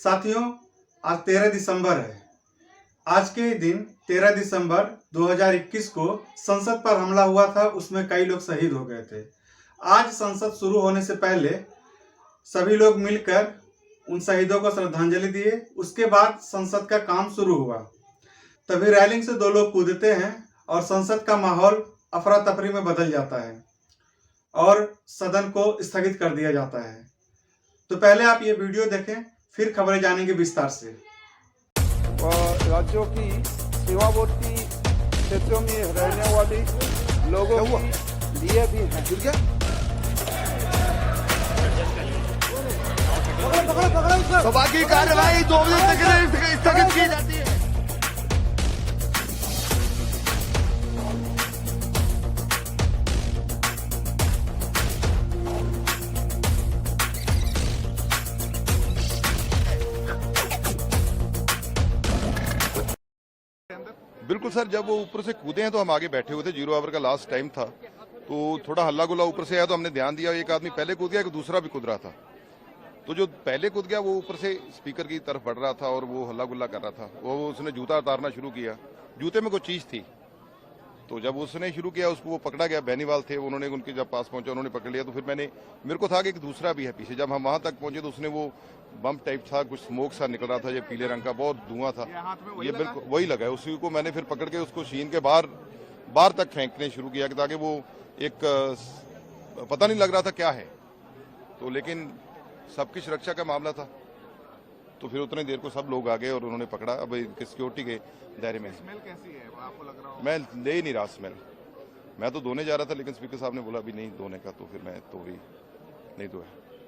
साथियों, आज 13 दिसंबर है। आज के ही दिन 13 दिसंबर 2021 को संसद पर हमला हुआ था, उसमें कई लोग शहीद हो गए थे। आज संसद शुरू होने से पहले सभी लोग मिलकर उन शहीदों को श्रद्धांजलि दिए। उसके बाद संसद का काम शुरू हुआ। तभी रैलिंग से दो लोग कूदते हैं और संसद का माहौल अफरा तफरी में बदल जाता है और सदन को स्थगित कर दिया जाता है। तो पहले आप ये वीडियो देखें, फिर खबरें जानेंगे विस्तार से। राज्यों की सीमावर्ती क्षेत्रों में रहने वाले लोगों के लिए भी है। सभा की कार्यवाही 2 बजे तक स्थगित की जाती है। बिल्कुल सर, जब वो ऊपर से कूदे हैं तो हम आगे बैठे हुए थे। 0 ओवर का लास्ट टाइम था तो थोड़ा हल्ला गुल्ला ऊपर से आया तो हमने ध्यान दिया। एक आदमी पहले कूद गया, एक दूसरा भी कूद रहा था। तो जो पहले कूद गया वो ऊपर से स्पीकर की तरफ बढ़ रहा था और वो हल्ला गुल्ला कर रहा था। वो उसने जूता उतारना शुरू किया, जूते में कोई चीज थी। तो जब उसने शुरू किया उसको वो पकड़ा गया। बेनीवाल थे, उन्होंने उनके जब पास पहुंचा उन्होंने पकड़ लिया। तो फिर मेरे को था कि एक दूसरा भी है पीछे। जब हम वहां तक पहुंचे तो उसने वो बम टाइप था, कुछ स्मोक सा निकल रहा था, ये पीले रंग का, बहुत धुआं था। ये बिल्कुल वही लगा है। उसी को मैंने फिर पकड़ के उसको शीन के बाहर तक फेंकने शुरू किया ताकि वो एक पता नहीं लग रहा था क्या है। तो लेकिन सबकी सुरक्षा का मामला था तो फिर उतने देर को सब लोग आ गए और उन्होंने पकड़ा। अब सिक्योरिटी के दायरे में। स्मेल कैसी है आपको लग रहा है? मैं ले ही नहीं रहा स्मेल। मैं तो धोने जा रहा था लेकिन स्पीकर साहब ने बोला अभी नहीं धोने का, तो फिर मैं तो भी नहीं धोया।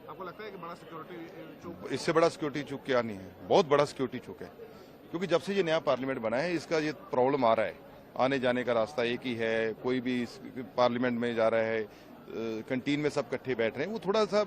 आपको लगता है कि बड़ा सिक्योरिटी चूक? इससे बड़ा सिक्योरिटी चूक क्या नहीं है, बहुत बड़ा सिक्योरिटी चूक है। क्योंकि जब से ये नया पार्लियामेंट बना है इसका ये प्रॉब्लम आ रहा है। आने जाने का रास्ता एक ही है, कोई भी पार्लियामेंट में जा रहा है, कैंटीन में सब इकट्ठे बैठ रहे हैं। वो थोड़ा सा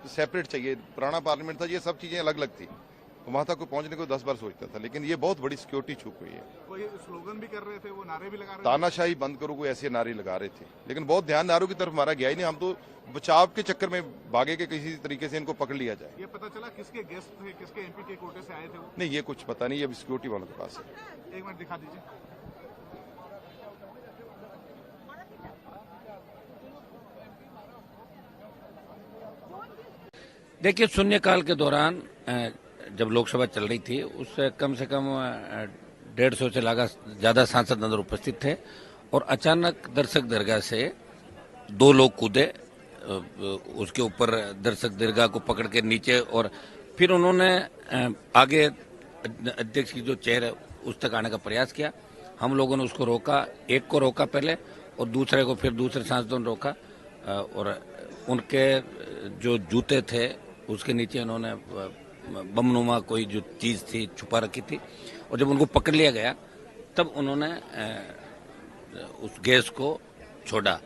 सेपरेट चाहिए। पुराना पार्लियामेंट था, ये सब चीजें अलग अलग थी, तो वहां तक कोई पहुंचने को 10 बार सोचता था। लेकिन ये बहुत बड़ी सिक्योरिटी छूक हुई है। कोई स्लोगन भी कर रहे थे, वो नारे भी लगा रहे थे। तानाशाही बंद करो, कोई ऐसे नारे लगा रहे थे। लेकिन बहुत ध्यान नारों की तरफ हमारा गया ही नहीं। हम तो बचाव के चक्कर में भागे के किसी तरीके से इनको पकड़ लिया जाए। ये पता चला किसके गेस्ट थे, किसके एमपी के कोटे से आए थे वो? नहीं, ये कुछ पता नहीं, ये सिक्योरिटी वालों के पास है। एक मिनट दिखा दीजिए। देखिए, शून्यकाल के दौरान जब लोकसभा चल रही थी उस कम से कम 150 से ज्यादा सांसद अंदर उपस्थित थे और अचानक दर्शक दीर्घा से 2 लोग कूदे उसके ऊपर दर्शक दीर्घा को पकड़ के नीचे, और फिर उन्होंने आगे अध्यक्ष की जो चेयर है उस तक आने का प्रयास किया। हम लोगों ने उसको रोका, एक को रोका पहले और दूसरे को फिर दूसरे सांसदों ने रोका और उनके जो जूते थे उसके नीचे उन्होंने बमनुमा कोई जो चीज थी छुपा रखी थी। और जब उनको पकड़ लिया गया तब उन्होंने उस गैस को छोड़ा।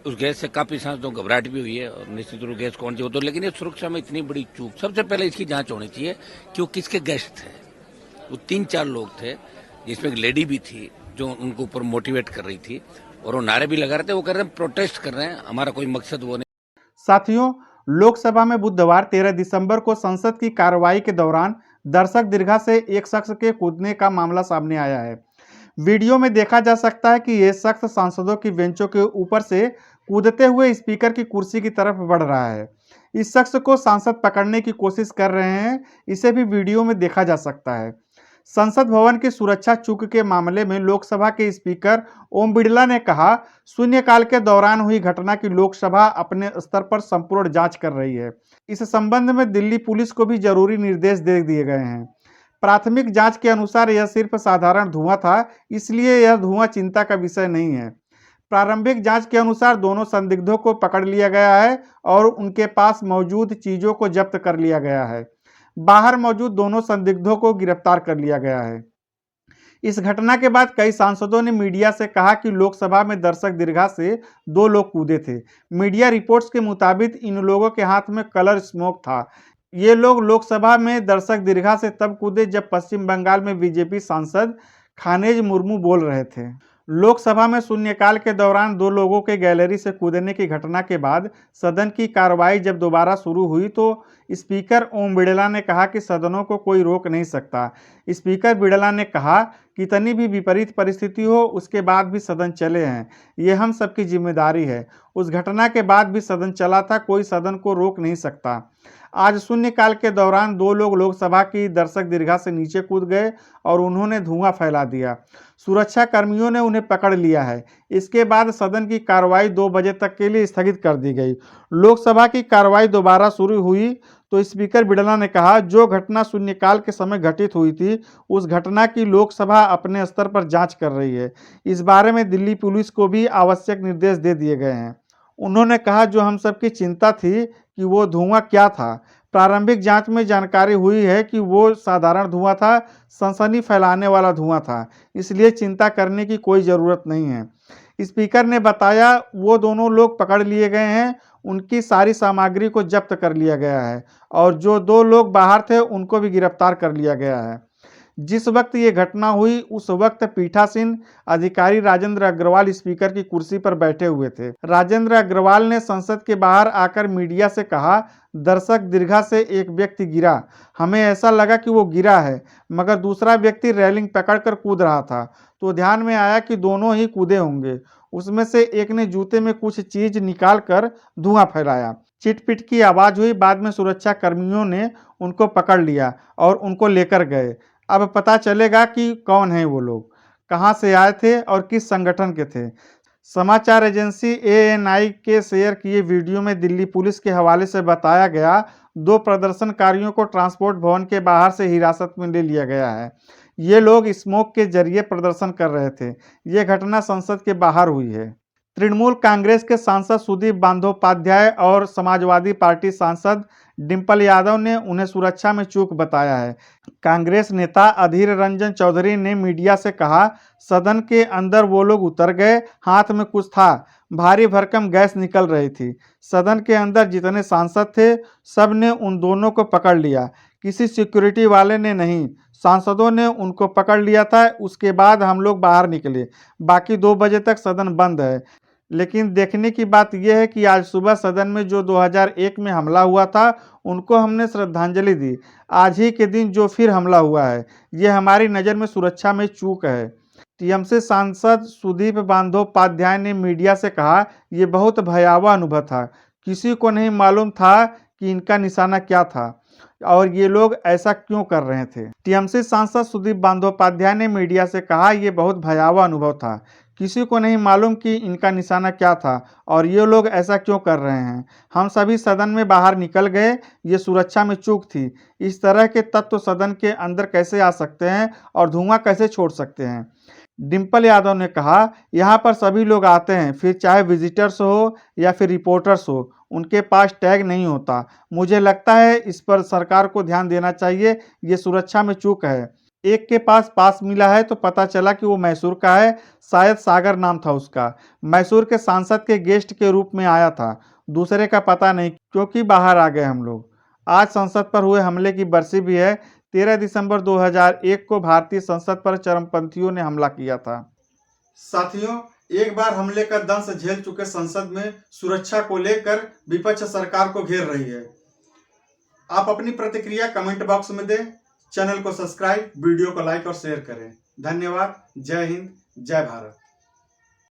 उस गैस से काफी सांसदों को घबराहट भी हुई है और निश्चित रूप गैस कौन सी हो। तो लेकिन ये सुरक्षा में इतनी बड़ी चूक, सबसे पहले इसकी जांच होनी चाहिए कि वो किसके गेस्ट थे। वो 3-4 लोग थे, जिसमें एक लेडी भी थी जो उनको ऊपर मोटिवेट कर रही थी और वो नारे भी लगा रहे थे। वो कर रहे हैं प्रोटेस्ट कर रहे हैं, हमारा कोई मकसद वो नहीं। साथियों, लोकसभा में बुधवार 13 दिसंबर को संसद की कार्रवाई के दौरान दर्शक दीर्घा से एक शख्स के कूदने का मामला सामने आया है। वीडियो में देखा जा सकता है कि यह शख्स सांसदों की बेंचों के ऊपर से कूदते हुए स्पीकर की कुर्सी की तरफ बढ़ रहा है। इस शख्स को सांसद पकड़ने की कोशिश कर रहे हैं, इसे भी वीडियो में देखा जा सकता है। संसद भवन की सुरक्षा चूक के मामले में लोकसभा के स्पीकर ओम बिरला ने कहा, शून्यकाल के दौरान हुई घटना की लोकसभा अपने स्तर पर संपूर्ण जांच कर रही है। इस संबंध में दिल्ली पुलिस को भी जरूरी निर्देश दे दिए गए हैं। प्राथमिक जांच के अनुसार यह सिर्फ साधारण धुआं था, इसलिए यह धुआं चिंता का विषय नहीं है। प्रारंभिक जांच के अनुसार दोनों संदिग्धों को पकड़ लिया गया है और उनके पास मौजूद चीजों को जब्त कर लिया गया है। बाहर मौजूद दोनों संदिग्धों को गिरफ्तार कर लिया गया है। इस घटना के बाद कई सांसदों ने मीडिया से कहा कि लोकसभा में दर्शक दीर्घा से 2 लोग कूदे थे। मीडिया रिपोर्ट्स के मुताबिक इन लोगों के हाथ में कलर स्मोक था। ये लोग लोकसभा में दर्शक दीर्घा से तब कूदे जब पश्चिम बंगाल में बीजेपी सांसद खानेज मुर्मू बोल रहे थे। लोकसभा में शून्यकाल के दौरान 2 लोगों के गैलरी से कूदने की घटना के बाद सदन की कार्रवाई जब दोबारा शुरू हुई तो स्पीकर ओम बिड़ला ने कहा कि सदनों को कोई रोक नहीं सकता। स्पीकर बिड़ला ने कहा कितनी भी विपरीत परिस्थिति हो उसके बाद भी सदन चले हैं, ये हम सबकी जिम्मेदारी है। उस घटना के बाद भी सदन चला था, कोई सदन को रोक नहीं सकता। आज शून्यकाल के दौरान 2 लोग लोकसभा की दर्शक दीर्घा से नीचे कूद गए और उन्होंने धुआं फैला दिया। सुरक्षा कर्मियों ने उन्हें पकड़ लिया है। इसके बाद सदन की कार्रवाई 2 बजे तक के लिए स्थगित कर दी गई। लोकसभा की कार्रवाई दोबारा शुरू हुई तो स्पीकर बिड़ला ने कहा जो घटना शून्यकाल के समय घटित हुई थी उस घटना की लोकसभा अपने स्तर पर जांच कर रही है। इस बारे में दिल्ली पुलिस को भी आवश्यक निर्देश दे दिए गए हैं। उन्होंने कहा जो हम सबकी चिंता थी कि वो धुआं क्या था। प्रारंभिक जांच में जानकारी हुई है कि वो साधारण धुआं था, सनसनी फैलाने वाला धुआं था, इसलिए चिंता करने की कोई ज़रूरत नहीं है। स्पीकर ने बताया वो दोनों लोग पकड़ लिए गए हैं, उनकी सारी सामग्री को जब्त कर लिया गया है और जो 2 लोग बाहर थे उनको भी गिरफ्तार कर लिया गया है। जिस वक्त ये घटना हुई उस वक्त पीठासीन अधिकारी राजेंद्र अग्रवाल स्पीकर की कुर्सी पर बैठे हुए थे। राजेंद्र अग्रवाल ने संसद के बाहर आकर मीडिया से कहा दर्शक दीर्घा से एक व्यक्ति गिरा, हमें ऐसा लगा कि वो गिरा है मगर दूसरा व्यक्ति रेलिंग पकड़कर कूद रहा था तो ध्यान में आया कि दोनों ही कूदे होंगे। उसमें से एक ने जूते में कुछ चीज निकाल कर धुआं फैलाया। चिटपिट की आवाज हुई। बाद में सुरक्षा कर्मियों ने उनको पकड़ लिया और उनको लेकर गए। अब पता चलेगा कि कौन है वो लोग, कहां से आए थे और किस संगठन के थे। समाचार एजेंसी ANI के शेयर किए वीडियो में दिल्ली पुलिस के हवाले से बताया गया 2 प्रदर्शनकारियों को ट्रांसपोर्ट भवन के बाहर से हिरासत में ले लिया गया है। ये लोग स्मोक के जरिए प्रदर्शन कर रहे थे। ये घटना संसद के बाहर हुई है। तृणमूल कांग्रेस के सांसद सुदीप बंदोपाध्याय और समाजवादी पार्टी सांसद डिम्पल यादव ने उन्हें सुरक्षा में चूक बताया है। कांग्रेस नेता अधीर रंजन चौधरी ने मीडिया से कहा सदन के अंदर वो लोग उतर गए, हाथ में कुछ था, भारी भरकम गैस निकल रही थी। सदन के अंदर जितने सांसद थे सब ने उन दोनों को पकड़ लिया, किसी सिक्योरिटी वाले ने नहीं, सांसदों ने उनको पकड़ लिया था। उसके बाद हम लोग बाहर निकले। बाकी 2 बजे तक सदन बंद है। लेकिन देखने की बात यह है कि आज सुबह सदन में जो 2001 में हमला हुआ था उनको हमने श्रद्धांजलि दी। आज ही के दिन जो फिर हमला हुआ है ये हमारी नज़र में सुरक्षा में चूक है। टीएमसी सांसद सुदीप बंदोपाध्याय ने मीडिया से कहा ये बहुत भयावह अनुभव था, किसी को नहीं मालूम था कि इनका निशाना क्या था और ये लोग ऐसा क्यों कर रहे थे। टीएमसी सांसद सुदीप बंदोपाध्याय ने मीडिया से कहा ये बहुत भयावह अनुभव था, किसी को नहीं मालूम कि इनका निशाना क्या था और ये लोग ऐसा क्यों कर रहे हैं। हम सभी सदन में बाहर निकल गए, ये सुरक्षा में चूक थी। इस तरह के तत्व सदन के अंदर कैसे आ सकते हैं और धुआं कैसे छोड़ सकते हैं। डिम्पल यादव ने कहा यहाँ पर सभी लोग आते हैं, फिर चाहे विजिटर्स हो या फिर रिपोर्टर्स हो, उनके पास टैग नहीं होता। मुझे लगता है इस पर सरकार को ध्यान देना चाहिए, ये सुरक्षा में चूक है। एक के पास मिला है तो पता चला कि वो मैसूर का है, शायद सागर नाम था उसका। मैसूर के सांसद के गेस्ट के रूप में आया था, दूसरे का पता नहीं क्योंकि बाहर आ गए हम लोग। आज संसद पर हुए हमले की बरसी भी है। 13 दिसंबर 2001 को भारतीय संसद पर चरमपंथियों ने हमला किया था। साथियों, एक बार हमले का दंश झेल चुके संसद में सुरक्षा को लेकर विपक्ष सरकार को घेर रही है। आप अपनी प्रतिक्रिया कमेंट बॉक्स में दें। चैनल को सब्सक्राइब, वीडियो को लाइक और शेयर करें। धन्यवाद। जय हिंद, जय भारत।